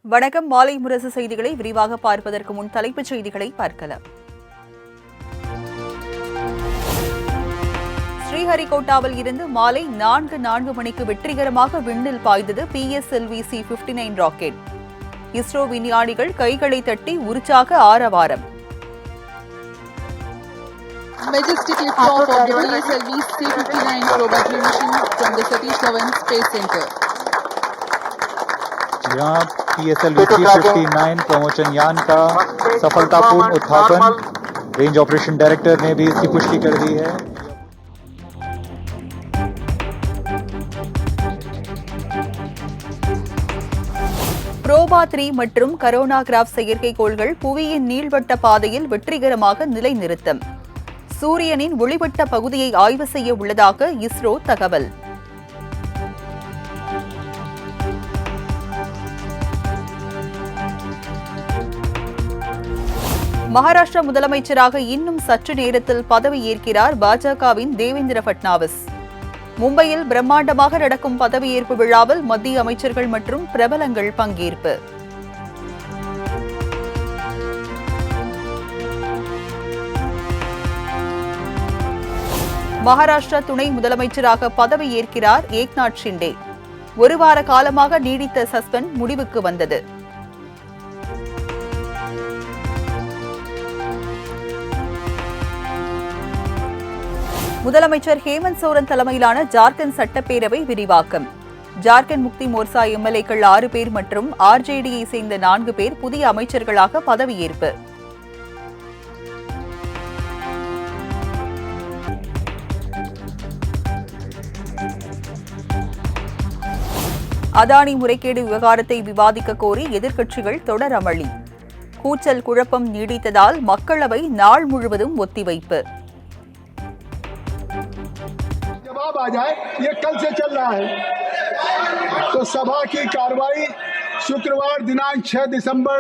வணக்கம். மாலை முரசு செய்திகளை விரிவாக பார்ப்பதற்கு முன் தலைப்புச் செய்திகளை பார்க்கலாம். ஸ்ரீஹரிகோட்டாவில் இருந்து மாலை 4:04 மணிக்கு வெற்றிகரமாக விண்ணில் பாய்ந்தது PSLV-C-59 ராக்கெட். இஸ்ரோ விஞ்ஞானிகள் கைகளை தட்டி உற்சாக ஆரவாரம். Majestic liftoff of the PSLV-C-59 probatory mission from the Satish Dhawan Space Center. यहाँ PSLV-C-59 प्रमोशन यान का सफलतापूर्ण उत्थापन रेंज ऑपरेशन डायरेक्टर ने भी इसकी पुष्टि कर दी है. புரோபா 3 மற்றும் கரோனாகிராஃப் செயற்கைக்கோள்கள் புவியின் நீள்வட்ட பாதையில் வெற்றிகரமாக நிலைநிறுத்தம். சூரியனின் ஒளிவட்ட பகுதியை ஆய்வு செய்ய உள்ளதாக இஸ்ரோ தகவல். மகாராஷ்டிரா முதலமைச்சராக இன்னும் சற்று நேரத்தில் பதவியேற்கிறார் பாஜகவின் தேவேந்திர பட்னாவிஸ். மும்பையில் பிரம்மாண்டமாக நடக்கும் பதவியேற்பு விழாவில் மத்திய அமைச்சர்கள் மற்றும் பிரபலங்கள் பங்கேற்பு. மகாராஷ்டிரா துணை முதலமைச்சராக பதவியேற்கிறார் ஏக்நாத் ஷிண்டே. ஒரு வார காலமாக நீடித்த சஸ்பெண்ட் முடிவுக்கு வந்தது. முதலமைச்சர் ஹேமந்த் சோரன் தலைமையிலான ஜார்க்கண்ட் சட்டப்பேரவை விரிவாக்கம். ஜார்க்கண்ட் முக்தி மோர்ச்சா எம்எல்ஏக்கள் 6 பேர் மற்றும் ஆர்ஜேடியை சேர்ந்த 4 பேர் புதிய அமைச்சர்களாக பதவியேற்பு. அதானி முறைகேடு விவகாரத்தை விவாதிக்க கோரி எதிர்க்கட்சிகள் தொடர் அமளி. கூச்சல் குழப்பம் நீடித்ததால் மக்களவை நாள் முழுவதும் ஒத்திவைப்பு. जवाब आ जाए, ये कल से चल रहा है, तो सभा की कार्रवाई शुक्रवार दिनांक 6 दिसंबर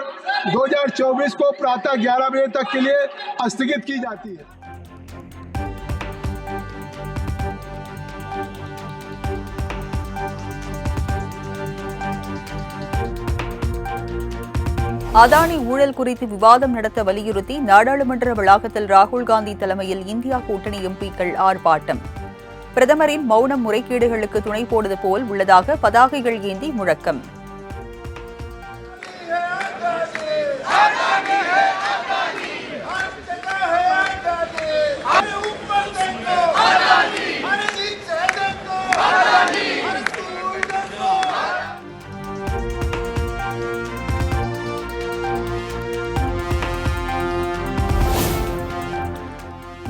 2024 को प्रातः 11 बजे तक के लिए स्थगित की जाती है. அதானி ஊழல் குறித்து விவாதம் நடத்த வலியுறுத்தி நாடாளுமன்ற வளாகத்தில் ராகுல் காந்தி தலைமையில் இந்தியா கூட்டணி எம்பிக்கள் ஆர்ப்பாட்டம். பிரதமரின் மௌனம் முறைகேடுகளுக்கு துணை போடுவது போல் உள்ளதாக பதாகைகள் ஏந்தி முழக்கம்.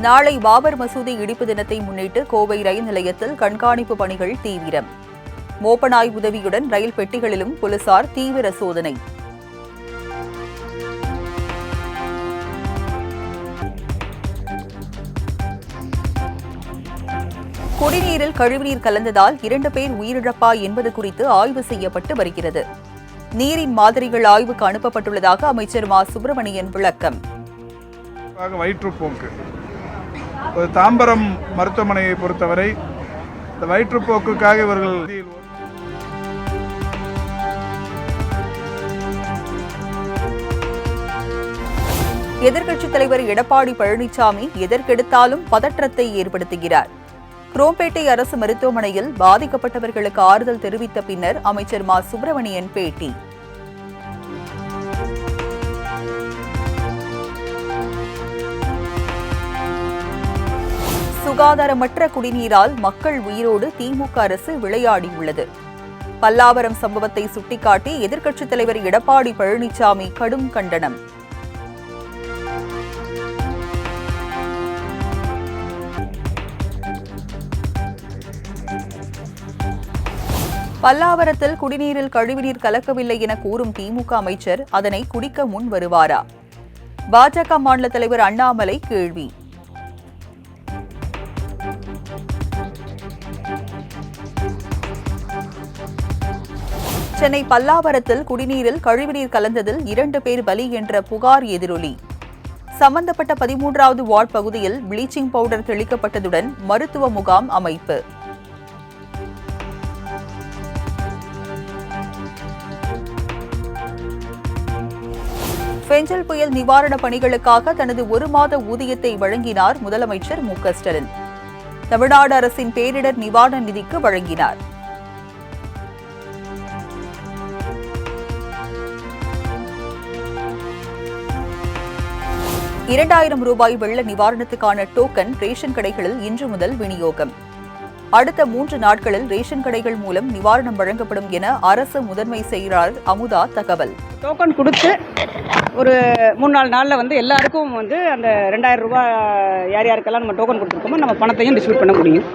நாளை பாபர் மசூதி இடிப்பு தினத்தை முன்னிட்டு கோவை ரயில் நிலையத்தில் கண்காணிப்பு பணிகள் தீவிரம். மோப்பநாய் உதவியுடன் ரயில் பெட்டிகளிலும் போலீசார் தீவிர சோதனை. குடிநீரில் கழிவுநீர் கலந்ததால் 2 பேர் உயிரிழப்பா என்பது குறித்து ஆய்வு செய்யப்பட்டு வருகிறது. நீரின் மாதிரிகள் ஆய்வுக்கு அனுப்பப்பட்டுள்ளதாக அமைச்சர் மா சுப்பிரமணியன் விளக்கம். வயிற்றுப்போக்கு தாம்பரம் மருத்துவமனையை பொறுத்தவரை இந்த வயிற்றுப்போக்குக்காக இவர்கள் எதிர்க்கட்சித் தலைவர் எடப்பாடி பழனிசாமி எதற்கெடுத்தாலும் பதற்றத்தை ஏற்படுத்துகிறார். குரோம்பேட்டை அரசு மருத்துவமனையில் பாதிக்கப்பட்டவர்களுக்கு ஆறுதல் தெரிவித்த பின்னர் அமைச்சர் மா சுப்பிரமணியன் பேட்டி. சுகாதாரமற்ற குடிநீரால் மக்கள் உயிரோடு திமுக அரசு விளையாடியுள்ளது. பல்லாவரம் சம்பவத்தை சுட்டிக்காட்டி எதிர்க்கட்சித் தலைவர் எடப்பாடி பழனிசாமி கடும் கண்டனம். பல்லாவரத்தில் குடிநீரில் கழிவுநீர் கலக்கவில்லை என கூறும் திமுக அமைச்சர் அதனை குடிக்க முன் வருவாரா? பாஜக மாநில தலைவர் அண்ணாமலை கேள்வி. சென்னை பல்லாவரத்தில் குடிநீரில் கழிவுநீர் கலந்ததில் 2 பேர் பலி என்ற புகார் எதிரொலி. சம்பந்தப்பட்ட 13வது வார்டு பகுதியில் ப்ளீச்சிங் பவுடர் தெளிக்கப்பட்டதுடன் மருத்துவ முகாம் அமைப்பு. பெஞ்சல் புயல் நிவாரணப் பணிகளுக்காக தனது 1 மாத ஊதியத்தை வழங்கினார் முதலமைச்சர் மு.க.ஸ்டாலின். தமிழ்நாடு அரசின் பேரிடர் நிவாரண நிதிக்கு வழங்கினார். ₹2000 வெள்ள நிவாரணத்துக்கான டோக்கன் ரேஷன் கடைகளில் இன்று முதல் விநியோகம். அடுத்த 3 நாட்களில் ரேஷன் கடைகள் மூலம் நிவாரணம் வழங்கப்படும் என அரசு முதன்மை செயலாளர் அமுதா தகவல். டோக்கன் கொடுத்து ஒரு 3-4 நாளில் எல்லாருக்கும் அந்த ₹2000 யார் யாருக்கெல்லாம் நம்ம டோக்கன் கொடுத்துருக்கோமோ நம்ம பணத்தையும் டிஸ்ட்ரிபியூட் பண்ண முடியும்.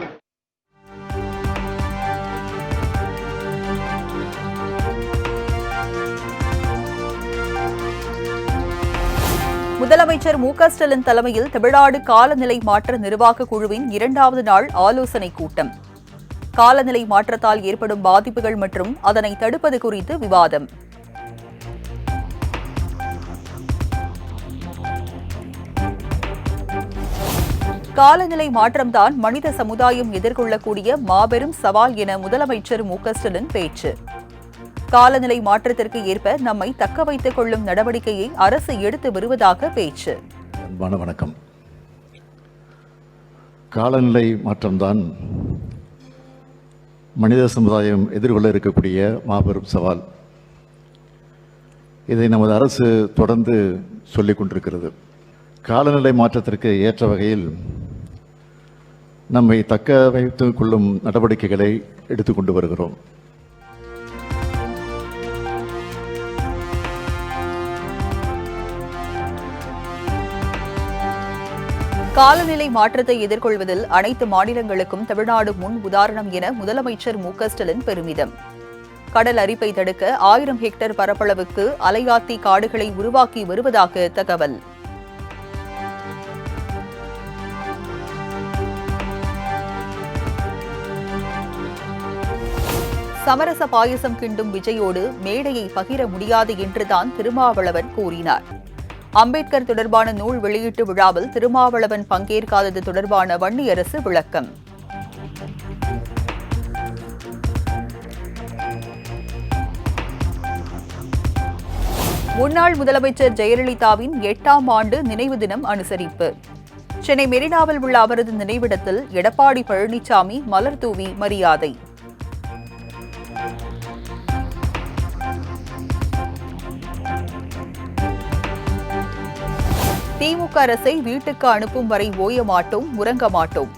முதலமைச்சர் மு.க.ஸ்டாலின் தலைமையில் தமிழ்நாடு காலநிலை மாற்ற நிர்வாக குழுவின் 2வது நாள் ஆலோசனைக் கூட்டம். காலநிலை மாற்றத்தால் ஏற்படும் பாதிப்புகள் மற்றும் அதனை தடுப்பது குறித்து விவாதம். காலநிலை மாற்றம்தான் மனித சமுதாயம் எதிர்கொள்ளக்கூடிய மாபெரும் சவால் என முதலமைச்சர் மு.க.ஸ்டாலின் பேச்சு. காலநிலை மாற்றத்திற்கு ஏற்ப நம்மை தக்க வைத்துக் கொள்ளும் நடவடிக்கையை அரசு எடுத்து வருவதாக பேச்சு. அன்பான வணக்கம். காலநிலை மாற்றம்தான் மனித சமுதாயம் எதிர்கொள்ள இருக்கக்கூடிய மாபெரும் சவால். இதை நமது அரசு தொடர்ந்து சொல்லிக் கொண்டிருக்கிறது. காலநிலை மாற்றத்திற்கு ஏற்ற வகையில் நம்மை தக்க வைத்துக் கொள்ளும் நடவடிக்கைகளை எடுத்துக்கொண்டு வருகிறோம். காலநிலை மாற்றத்தை எதிர்கொள்வதில் அனைத்து மாநிலங்களுக்கும் தமிழ்நாடு முன் உதாரணம் என முதலமைச்சர் மு.க.ஸ்டாலின் பெருமிதம். கடல் அரிப்பை தடுக்க 1000 ஹெக்டேர் பரப்பளவுக்கு அலையாத்தி காடுகளை உருவாக்கி வருவதாக தகவல். சமரச பாயசம் கிண்டும் விஜயோடு மேடையை பகிர முடியாது என்றுதான் திருமாவளவன் கூறினார். அம்பேத்கர் தொடர்பான நூல் வெளியீட்டு விழாவில் திருமாவளவன் பங்கேற்காதது தொடர்பான வன்னியரசு விளக்கம். முன்னாள் முதலமைச்சர் ஜெயலலிதாவின் 8ஆம் ஆண்டு நினைவு தினம் அனுசரிப்பு. சென்னை மெரினாவில் உள்ள அவரது நினைவிடத்தில் எடப்பாடி பழனிசாமி மலர் தூவி மரியாதை. திமுக அரசை வீட்டுக்கு அனுப்பும் வரை ஓய மாட்டோம், உறங்க மாட்டோம்.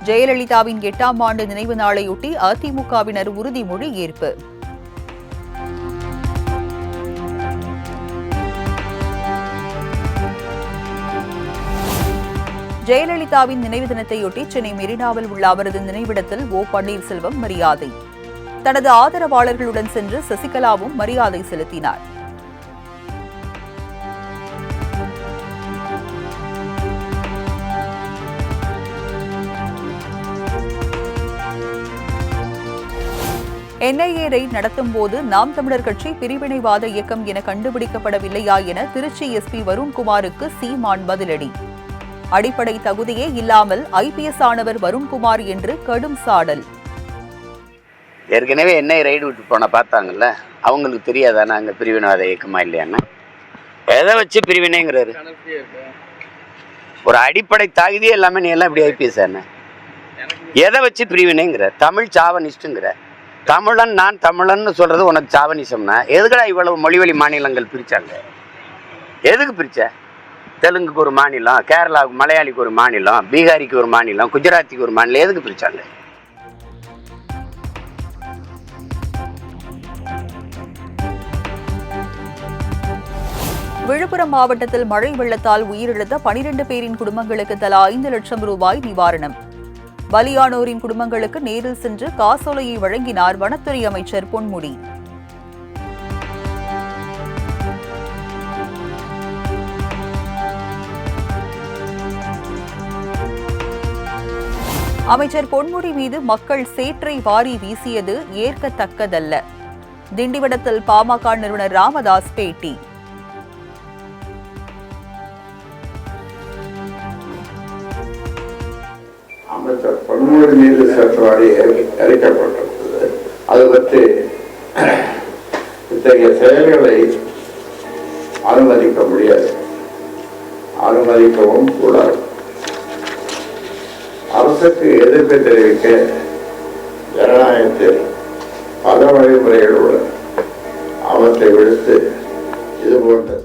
ஜெயலலிதாவின் 8ஆம் ஆண்டு நினைவு நாளையொட்டி அதிமுகவினர் உறுதிமொழி ஏற்பு. ஜெயலலிதாவின் நினைவு தினத்தையொட்டி சென்னை மெரினாவில் உள்ள அவரது நினைவிடத்தில் ஓ பன்னீர்செல்வம் மரியாதை. தனது ஆதரவாளர்களுடன் சென்று சசிகலாவும் மரியாதை செலுத்தினார். NIA ரெய்ட் நடத்தும் போது நாம் தமிழர் கட்சி பிரிவினைவாத இயக்கம் என கண்டுபிடிக்கப்படவில்லையா என திருச்சி SP வருண்குமாருக்கு சீமான் பதிலடி. அடிப்படை தகுதியே இல்லாமல் IPS ஆனவர் வருண்குமார் என்று கடும் சாடல். ஏற்கனவே NIA ரெய்டு விட்டு போன பார்த்தாங்கல்ல, அவங்களுக்கு தெரியாதானே அங்கே பிரிவினைவாத இயக்கமா இல்லையான்னு? எதை வச்சு பிரிவினைங்கிறாரு? ஒரு அடிப்படை தகுதியே இல்லாமல் நீ எல்லாம் இப்படி IPS ஆன? எதை வச்சு பிரிவினைங்கிற? தமிழ் சாவனிஸ்ட்டுங்கிற? தமிழன் நான் தமிழன்னு சொல்றது உனக்கு சாவனிசம்னா எதுக்கடா இவ்வளவு மொழிவழி மாநிலங்கள் பிரிச்சாங்க? எதுக்கு பிரிச்ச? தெலுங்குக்கு ஒரு மாநிலம், கேரளாவுக்கு மலையாளிக்கு ஒரு மாநிலம், பீகாரிக்கு ஒரு மாநிலம், குஜராத்திக்கு ஒரு மாநிலம், எதுக்கு பிரிச்சாங்க? விழுப்புரம் மாவட்டத்தில் மழை வெள்ளத்தால் உயிரிழந்த 12 பேரின் குடும்பங்களுக்கு தலா 5 லட்சம் ரூபாய் நிவாரணம். பலியானோரின் குடும்பங்களுக்கு நேரில் சென்று காசோலையை வழங்கினார் வனத்துறை அமைச்சர் பொன்முடி. அமைச்சர் பொன்முடி மீது மக்கள் சேற்றை வாரி வீசியது ஏற்கத்தக்கதல்ல. திண்டிவனத்தில் பாமக நிறுவனர் ராமதாஸ் பேட்டி. அமைச்சர் பொன்முடி மீது சேற்றவாரி எரிக்கப்பட்டிருந்தது. அது பற்றி இத்தகைய செயல்களை அனுமதிக்க முடியாது, அனுமதிக்கவும் கூடாது. அரசுக்கு எதிர்ப்பு தெரிவிக்க ஜனநாயகத்தில் பல வழிமுறைகள் உள்ளன. அவற்றை விடுத்து இது போன்றது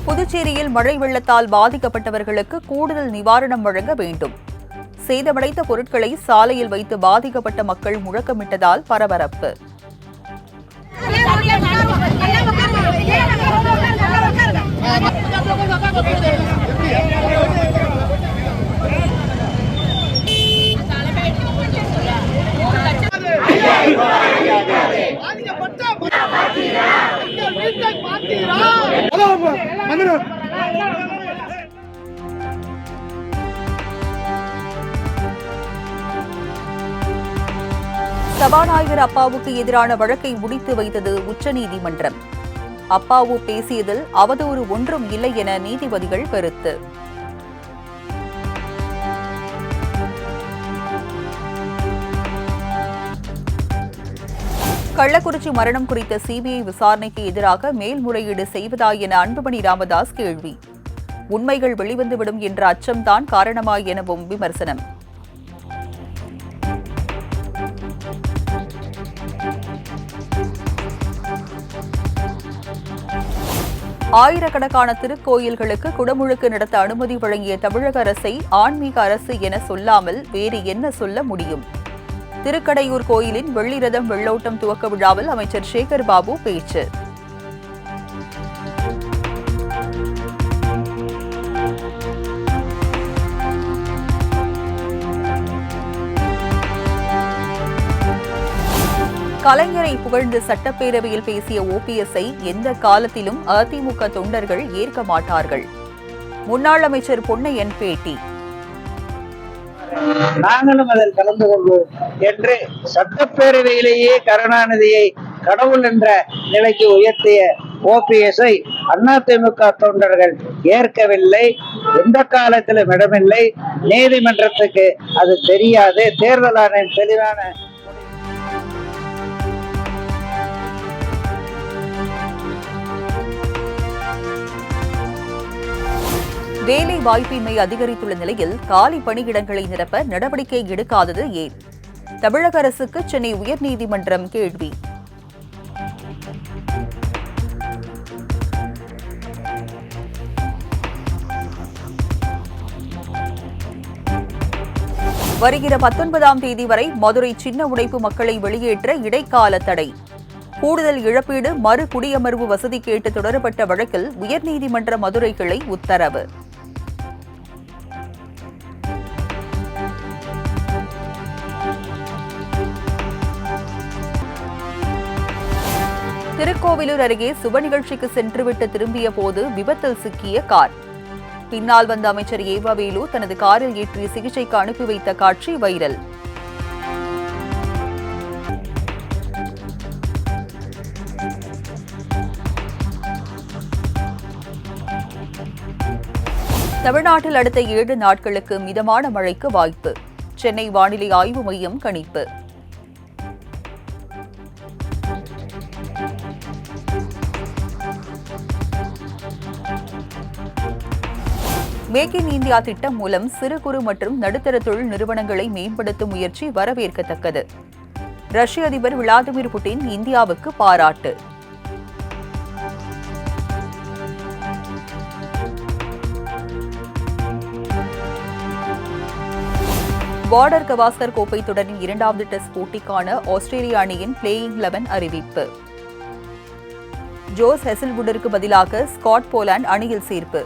புதுச்சேரியில் மழை வெள்ளத்தால் பாதிக்கப்பட்டவர்களுக்கு கூடுதல் நிவாரணம் வழங்க வேண்டும். சேதமடைந்த பொருட்களை சாலையில் வைத்து பாதிக்கப்பட்ட மக்கள் முழக்கமிட்டதால் பரபரப்பு. சபாநாயகர் அப்பாவுக்கு எதிரான வழக்கை முடித்து வைத்தது உச்சநீதிமன்றம். அப்பாவு பேசியதில் அவதூறு ஒன்றும் இல்லை என நீதிபதிகள் கருத்து. கள்ளக்குறிச்சி மரணம் குறித்த சிபிஐ விசாரணைக்கு எதிராக மேல்முறையீடு செய்வதா என அன்புமணி ராமதாஸ் கேள்வி. உண்மைகள் வெளிவந்துவிடும் என்ற அச்சம்தான் காரணமா எனவும் விமர்சனம். ஆயிரக்கணக்கான திருக்கோயில்களுக்கு குடமுழுக்கு நடத்த அனுமதி வழங்கிய தமிழக அரசை ஆன்மீக அரசு என சொல்லாமல் வேறு என்ன சொல்ல முடியும்? திருக்கடையூர் கோயிலின் வெள்ளி ரதம் வெள்ளோட்டம் துவக்க விழாவில் அமைச்சர் சேகர் பாபு பேச்சு. கலைஞரை புகழ்ந்து சட்டப்பேரவையில் பேசிய ஓபிஎஸ்ஐ எந்த காலத்திலும் அதிமுக தொண்டர்கள் ஏற்க மாட்டார்கள். முன்னாள் அமைச்சர் பொன்னையன் பேட்டி. நாங்களும் அதில் கலந்து கொள்வோம் என்று சட்டப்பேரவையிலேயே கருணாநிதியை கடவுள் என்ற நிலைக்கு உயர்த்திய ஓபிஎஸ்ஐ அதிமுக தொண்டர்கள் ஏற்கவில்லை. எந்த காலத்திலும் இடமில்லை. நீதிமன்றத்துக்கு அது தெரியாது. தேர்தல் ஆணையம் தெளிவான வேலை வாய்ப்பின்மை அதிகரித்துள்ள நிலையில் காலி பணியிடங்களை நிரப்ப நடவடிக்கை எடுக்காதது ஏன்? தமிழக அரசுக்கு சென்னை உயர்நீதிமன்றம் கேள்வி. வருகிற 19ஆம் தேதி வரை மதுரை சின்ன உடைப்பு மக்களை வெளியேற்ற இடைக்கால தடை. கூடுதல் இழப்பீடு மறு குடியமர்வு வசதி கேட்டு தொடரப்பட்ட வழக்கில் உயர்நீதிமன்ற மதுரை கிளை உத்தரவு. திருக்கோவிலூர் அருகே சுப நிகழ்ச்சிக்கு சென்றுவிட்டு திரும்பிய போது விபத்தில் சிக்கிய கார். பின்னால் வந்த அமைச்சர் ஏவவேலு தனது காரில் ஏற்றி சிகிச்சைக்கு அனுப்பி வைத்த காட்சி வைரல். தமிழ்நாட்டில் அடுத்த 7 நாட்களுக்கு மிதமான மழைக்கு வாய்ப்பு. சென்னை வானிலை ஆய்வு மையம் கணிப்பு. மேக் இன் இந்தியா திட்டம் மூலம் சிறு குறு மற்றும் நடுத்தர தொழில் நிறுவனங்களை மேம்படுத்தும் முயற்சி வரவேற்கத்தக்கது. ரஷ்ய அதிபர் விளாடிமிர் புட்டின் இந்தியாவுக்கு பாராட்டு. பார்டர் கவாஸ்கர் கோப்பை தொடரின் 2வது டெஸ்ட் போட்டிக்கான ஆஸ்திரேலிய அணியின் பிளேயிங் 11 அறிவிப்பு. ஜோஸ் ஹெசல்வுட்டிற்கு பதிலாக ஸ்காட் போலாண்ட் அணியில் சேர்ப்பு.